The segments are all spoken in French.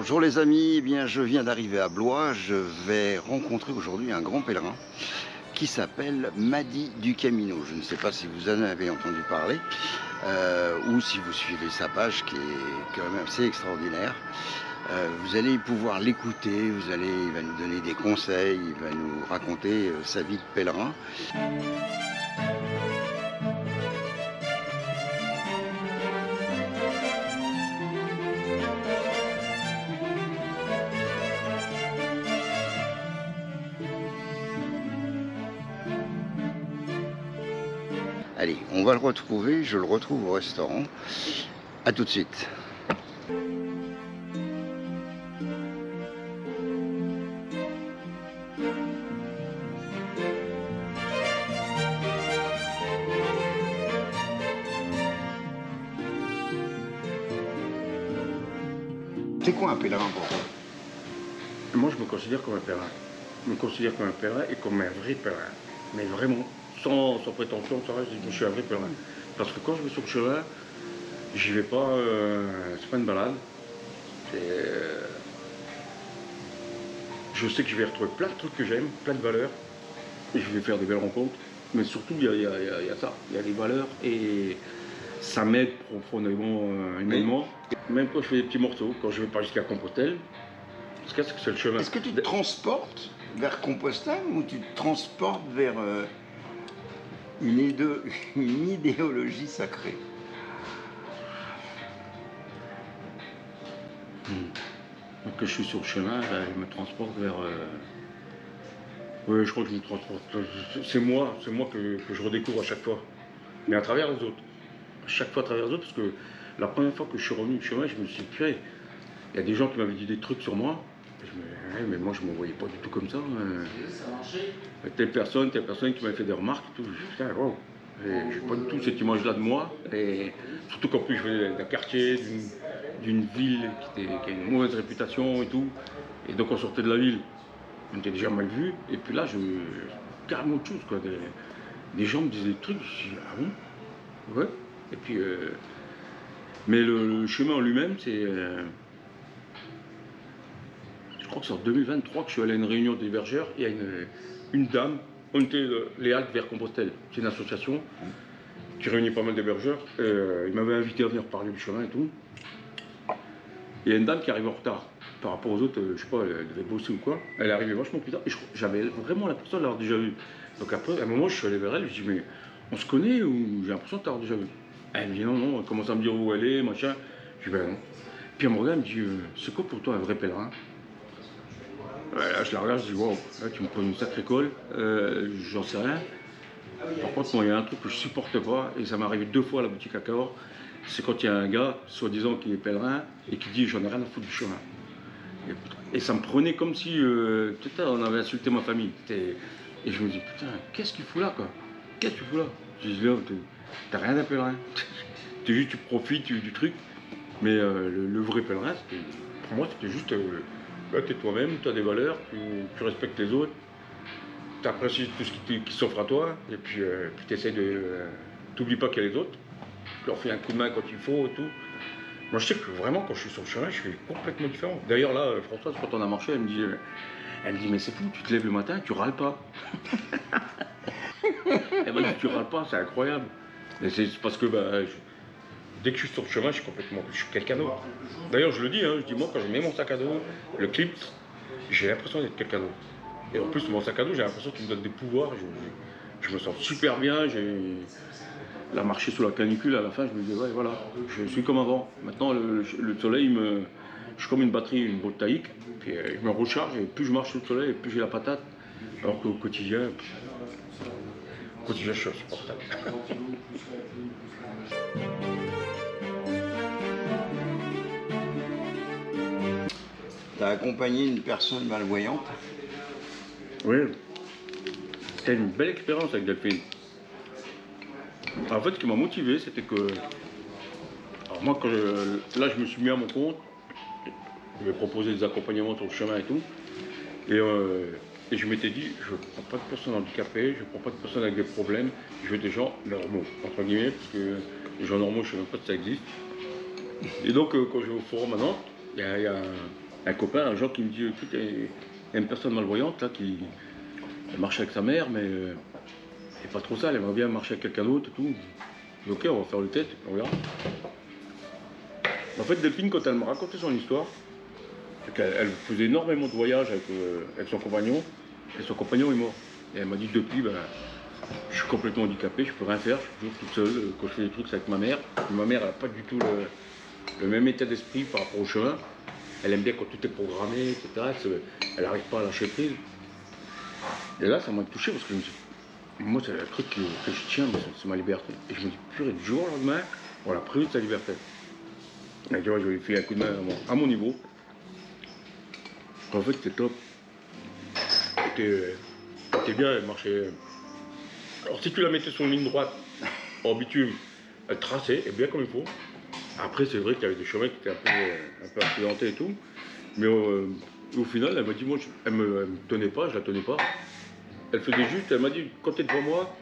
Bonjour les amis, eh bien je viens d'arriver à Blois, je vais rencontrer aujourd'hui un grand pèlerin qui s'appelle Madi du Camino. Je ne sais pas si vous en avez entendu parler ou si vous suivez sa page qui est quand même assez extraordinaire. Vous allez pouvoir l'écouter, il va nous donner des conseils, il va nous raconter sa vie de pèlerin. Allez, on va le retrouver, je le retrouve au restaurant. A tout de suite. C'est quoi un pèlerin pour toi? Moi, je me considère comme un pèlerin. Je me considère comme un pèlerin et comme un vrai pèlerin. Mais vraiment, sans prétention, sans reste, je suis un vrai pèlerin. Parce que quand je vais sur le chemin, j'y vais pas, c'est pas une balade. Je sais que je vais retrouver plein de trucs que j'aime, plein de valeurs. Et je vais faire des belles rencontres. Mais surtout, il y a ça, il y a des valeurs et ça m'aide profondément, humainement. Même quand je fais des petits morceaux, quand je vais pas jusqu'à Compostelle, ce que c'est le chemin. Est-ce que tu te transportes vers Compostelle ou tu te transportes vers une idéologie sacrée? Donc je suis sur le chemin, là, je me transporte vers... Oui, je crois que je me transporte. C'est moi que je redécouvre à chaque fois. Mais à travers les autres. À chaque fois à travers les autres, parce que la première fois que je suis revenu du chemin, je me suis dit, purée, il y a des gens qui m'avaient dit des trucs sur moi. Et mais moi, je ne me voyais pas du tout comme ça. Telle personne qui m'avait fait des remarques et tout. Je me suis dit, putain, wow. Je n'ai pas du tout cette image-là de moi. Et surtout qu'en plus, je venais d'un quartier, d'une ville qui a une mauvaise réputation et tout. Et donc, on sortait de la ville, on était déjà mal vu. Et puis là, carrément autre chose, quoi. Des gens me disaient des trucs, je me suis dit, ah bon? Ouais. Et puis, mais le chemin en lui-même, c'est... je crois que c'est en 2023 que je suis allé à une réunion des bergères. Il y a une dame, on était les Haltes vers Compostelle. C'est une association qui réunit pas mal de bergeurs. Il m'avait invité à venir parler du chemin et tout. Il y a une dame qui arrive en retard par rapport aux autres, je sais pas, elle devait bosser ou quoi. Elle est arrivée vachement plus tard et j'avais vraiment l'impression de l'avoir déjà vue. Donc après, à un moment, je suis allé vers elle, je dis, mais on se connaît ou j'ai l'impression de t'avoir déjà vu? Elle me dit non, non, elle commence à me dire où elle est, machin. Je dis ben non. Puis elle me regarde, elle me dit, c'est quoi pour toi un vrai pèlerin? Là, je la regarde, je dis, wow, là, tu me poses une sacrée colle, j'en sais rien. Par contre, moi, il y a un truc que je supporte pas, et ça m'est arrivé 2 fois à la boutique à Cahors, c'est quand il y a un gars, soi-disant, qui est pèlerin, et qui dit, j'en ai rien à foutre du chemin. Et ça me prenait comme si, putain, on avait insulté ma famille. Et je me dis, putain, qu'est-ce qu'il fout là, quoi? Qu'est-ce que tu fous là? Je dis, là, t'as rien d'un pèlerin. Tu profites du truc. Mais le vrai pèlerin, pour moi, c'était juste... là, t'es toi-même, tu as des valeurs, tu respectes les autres, tu apprécies tout ce qui s'offre à toi, et puis tu essaies de... t'oublies pas qu'il y a les autres, tu leur fais un coup de main quand il faut et tout. Moi, je sais que vraiment, quand je suis sur le chemin, je suis complètement différent. D'ailleurs, là, Françoise, quand on a marché, elle me dit, mais c'est fou, tu te lèves le matin, tu râles pas. Elle m'a dit, tu râles pas, c'est incroyable. Et c'est parce que dès que je suis sur le chemin, je suis quelqu'un d'autre. D'ailleurs, je le dis, hein, je dis, moi, quand je mets mon sac à dos, le clip, j'ai l'impression d'être quelqu'un d'autre. Et en plus, mon sac à dos, j'ai l'impression qu'il me donne des pouvoirs. Je me sens super bien. La marché sous la canicule, à la fin, je me dis, ouais, voilà, je suis comme avant. Maintenant, le soleil, je suis comme une batterie, une voltaïque. Puis je me recharge, et plus je marche sous le soleil, et plus j'ai la patate. Alors qu'au quotidien, je suis insupportable. Tu as accompagné une personne malvoyante? Oui, c'était une belle expérience avec Delphine. En fait, ce qui m'a motivé, c'était que... Alors moi, là, je me suis mis à mon compte, je vais proposer des accompagnements sur le chemin et tout, et je m'étais dit, je ne prends pas de personnes handicapées, je ne prends pas de personnes avec des problèmes, je veux des gens normaux, entre guillemets, parce que les gens normaux, je ne sais même pas si ça existe. Et donc, quand je vais au forum à Nantes, il y a un copain, un jour qui me dit, écoute, il y a une personne malvoyante là qui elle marche avec sa mère, mais c'est pas trop ça, elle aimerait bien marcher avec quelqu'un d'autre et tout. Je dis, ok, on va faire le test, on verra. En fait, Delphine, quand elle m'a raconté son histoire, c'est qu'elle elle faisait énormément de voyages avec son compagnon, et son compagnon est mort. Et elle m'a dit, depuis, ben, je suis complètement handicapé, je peux rien faire, je suis toujours toute seule, quand je fais des trucs c'est avec ma mère. Et ma mère, elle n'a pas du tout le même état d'esprit par rapport au chemin. Elle aime bien quand tout est programmé, etc. Elle n'arrive pas à lâcher prise. Et là, ça m'a touché parce que je me suis dit, moi, c'est le truc que je tiens, c'est ma liberté. Et je me dis, purée, du jour au lendemain, on l'a privé de sa liberté. Et tu vois, je lui ai fait un coup de main à mon niveau. En fait, c'était top. C'était bien, elle marchait. Alors, si tu la mettais sur une ligne droite, en bitume, elle traçait, et bien comme il faut. Après, c'est vrai qu'il y avait des chemins qui étaient un peu accidentés et tout. Mais au final, elle m'a dit, moi, elle me tenait pas, je la tenais pas. Elle faisait juste, elle m'a dit, quand t'es devant moi,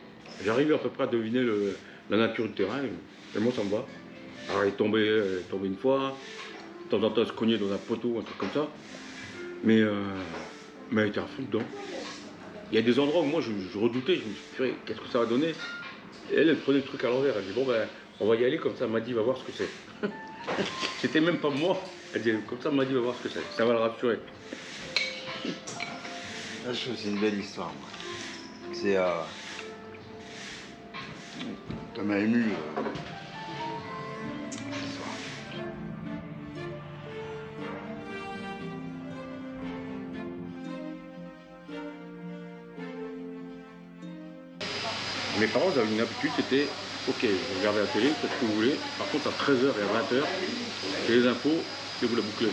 j'arrive à peu près à deviner la nature du terrain, et moi, ça me va. Alors, elle est tombée une fois, de temps en temps, elle se cognait dans un poteau, un truc comme ça. Mais elle était à fond dedans. Il y a des endroits où moi, je redoutais, je me suis dit, purée, qu'est-ce que ça va donner? Et elle prenait le truc à l'envers, elle dit, bon, ben, on va y aller, comme ça, Madi va voir ce que c'est. C'était même pas moi. Elle dit, comme ça, Madi va voir ce que c'est, ça va le rassurer. Ah, je trouve que c'est une belle histoire. Moi. C'est. Ça m'a ému. L'histoire. Mes parents avaient une habitude, c'était, ok, vous regardez la télé, faites ce que vous voulez, par contre à 13h et à 20h, c'est les infos, et vous la bouclez.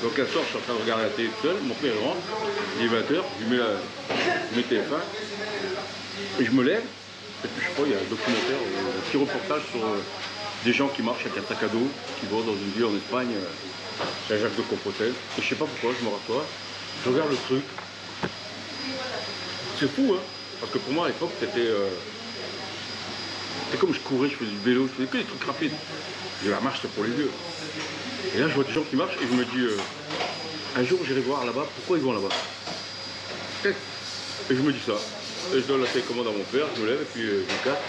Donc un soir, je suis en train de regarder la télé tout seul, mon père rentre, il est 20h, je mets TF1, et je me lève, et puis je crois, il y a un documentaire, un petit reportage sur des gens qui marchent avec un sac à dos, qui vont dans une ville en Espagne, Saint-Jacques de Compostelle, et je sais pas pourquoi, je me rassois, je regarde le truc, c'est fou, hein, parce que pour moi à l'époque, c'était comme je courais, je faisais du vélo, je faisais que des trucs rapides. Et la marche, c'est pour les vieux. Et là, je vois des gens qui marchent et je me dis, un jour, j'irai voir là-bas, pourquoi ils vont là-bas? Et je me dis ça. Et je donne la télécommande à mon père, je me lève et puis je me casse.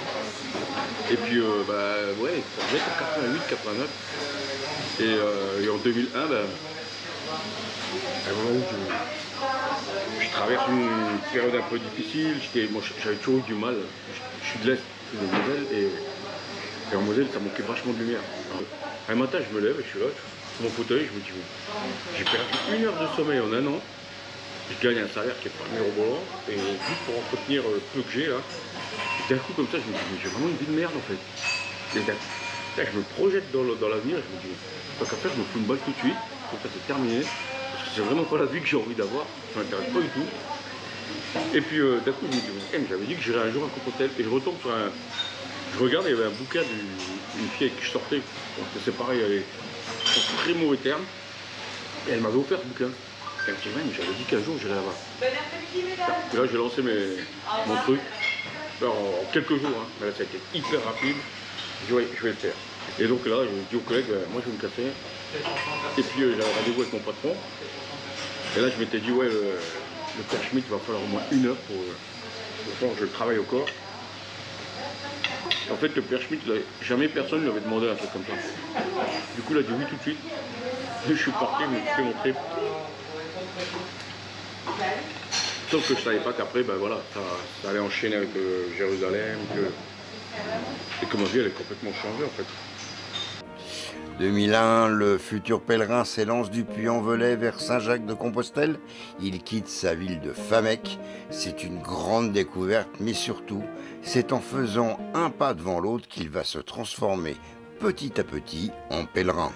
Et puis, bah ouais, ça devait être en 88, 89. Et en 2001, ben, je traverse une période un peu difficile. Moi, j'avais toujours eu du mal. Je suis de l'Est, je suis de Moselle, et en Moselle, ça manquait vachement de lumière. Un matin, je me lève et je suis là, sur mon fauteuil, je me dis, j'ai perdu 1 heure de sommeil en un an. Je gagne un salaire qui est pas mirobolant, et juste pour entretenir le peu que j'ai là. Et d'un coup, comme ça, je me dis, mais j'ai vraiment une vie de merde en fait. Et là, je me projette dans l'avenir, je me dis, tant qu'à faire, je me fous une balle tout de suite, comme ça c'est terminé. Parce que c'est vraiment pas la vie que j'ai envie d'avoir, ça m'intéresse pas du tout. Et puis d'un coup, je me dis, mais j'avais dit que j'irais un jour à Compostelle, et je retombe sur un. Je regarde, il y avait un bouquin d'une fille avec qui je sortais, on s'était séparés, elle est en très mauvais termes, et elle m'avait offert ce bouquin. Elle me dit, ouais, mais j'avais dit qu'un jour j'irais là-bas. Et là, j'ai lancé mon truc, alors, en quelques jours, hein. Mais là, ça a été hyper rapide. Je dis, ouais, je vais le faire. Et donc là, je dis aux collègues, moi je vais me casser. Et puis j'avais rendez-vous avec mon patron. Et là, je m'étais dit, ouais, le père Schmitt, il va falloir au moins 1 heure pour faire je travaille au corps. En fait, le père Schmitt, jamais personne ne lui avait demandé un truc comme ça. Du coup, il a dit oui tout de suite. Et je suis parti, je me suis fait mon trip. Sauf que je savais pas qu'après, ben voilà, ça allait enchaîner avec Jérusalem, et que ma vie allait complètement changer en fait. 2001, le futur pèlerin s'élance du Puy-en-Velay vers Saint-Jacques-de-Compostelle. Il quitte sa ville de Famec. C'est une grande découverte, mais surtout, c'est en faisant un pas devant l'autre qu'il va se transformer petit à petit en pèlerin.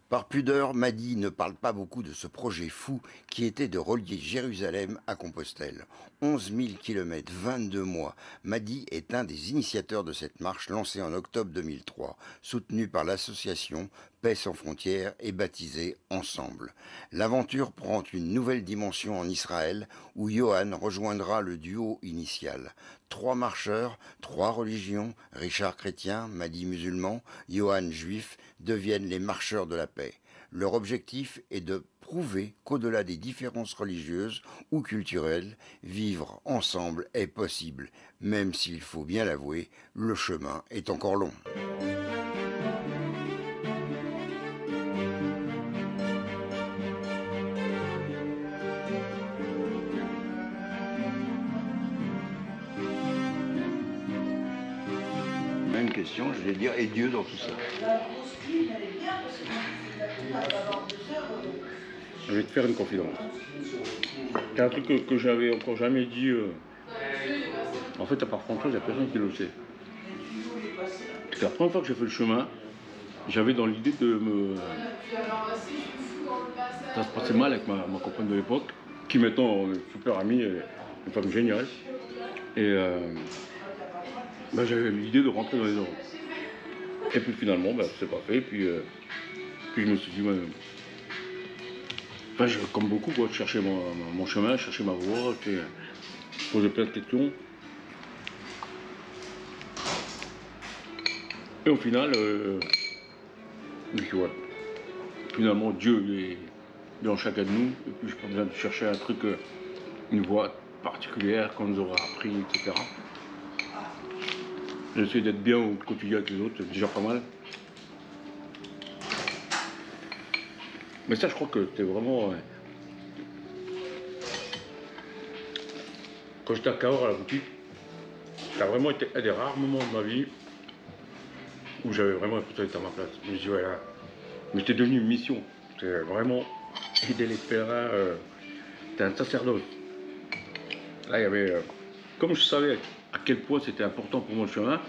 Par pudeur, Madi ne parle pas beaucoup de ce projet fou qui était de relier Jérusalem à Compostelle. 11 000 km, 22 mois. Madi est un des initiateurs de cette marche lancée en octobre 2003, soutenue par l'association Paix sans frontières est baptisé Ensemble. L'aventure prend une nouvelle dimension en Israël où Johan rejoindra le duo initial. 3 marcheurs, 3 religions, Richard chrétien, Madi musulman, Johan juif, deviennent les marcheurs de la paix. Leur objectif est de prouver qu'au-delà des différences religieuses ou culturelles, vivre ensemble est possible, même s'il faut bien l'avouer, le chemin est encore long. Même question, je vais dire, et Dieu dans tout ça? Je vais te faire une confidence. C'est un truc que j'avais encore jamais dit. En fait, à part François, il n'y a personne qui le sait. C'est la première fois que j'ai fait le chemin, j'avais dans l'idée de me... Ça se passait mal avec ma compagne de l'époque, qui maintenant est super amie, une femme géniale. Et j'avais l'idée de rentrer dans les euros. Et puis finalement, c'est pas fait. Puis je me suis dit, comme beaucoup, quoi, je cherchais mon chemin, je cherchais ma voie, je posais plein de questions. Et au final, je me suis dit, ouais, finalement, Dieu il est en chacun de nous, et puis je n'ai pas besoin de chercher un truc, une voie particulière qu'on nous aura appris, etc. J'essaie d'être bien au quotidien avec les autres, c'est déjà pas mal. Mais ça, je crois que c'était vraiment... Quand j'étais à Cahors à la boutique, ça a vraiment été un des rares moments de ma vie où j'avais vraiment l'impression d'être à ma place. Je me suis dit, ouais, là, mais c'était devenu une mission. C'était vraiment aider les pèlerins. C'était un sacerdoce. Là, il y avait... comme je savais à quel point c'était important pour moi le chemin,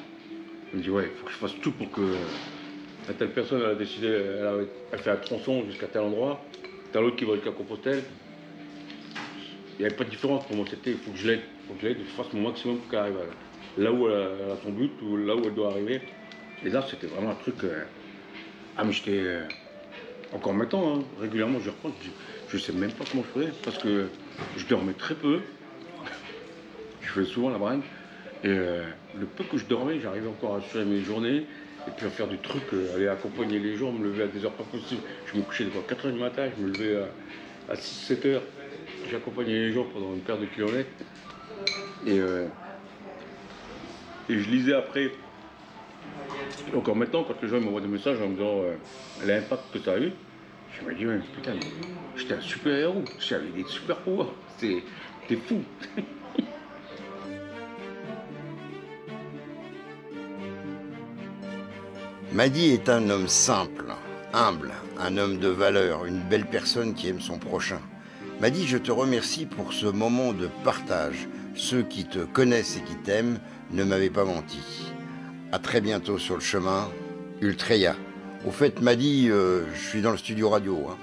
je me dis, ouais, il faut que je fasse tout pour que... telle personne elle a décidé, elle fait un tronçon jusqu'à tel endroit, t'as l'autre qui va jusqu'à Compostelle. Il n'y avait pas de différence pour moi, c'était il faut que je l'aide, que je fasse mon maximum pour qu'elle arrive là où elle a son but, ou là où elle doit arriver. Et là, c'était vraiment un truc... Ah, mais j'étais... encore maintenant, hein, régulièrement, je reprends, je sais même pas comment je faisais, parce que je dormais très peu. Je faisais souvent la bringue. Et le peu que je dormais, j'arrivais encore à assurer mes journées, et puis à faire du truc, aller accompagner les gens, me lever à des heures pas possibles. Je me couchais devant 4h du matin, je me levais à 6-7 heures. J'accompagnais les gens pendant une paire de kilomètres. Et je lisais après. Et encore maintenant, quand les gens m'envoient des messages en me disant l'impact que ça a eu, je me dis, ouais, putain, j'étais un super héros, j'avais des super pouvoirs, c'était fou. Madi est un homme simple, humble, un homme de valeur, une belle personne qui aime son prochain. Madi, je te remercie pour ce moment de partage. Ceux qui te connaissent et qui t'aiment ne m'avaient pas menti. À très bientôt sur le chemin, Ultreya. Au fait, Madi, je suis dans le studio radio, hein.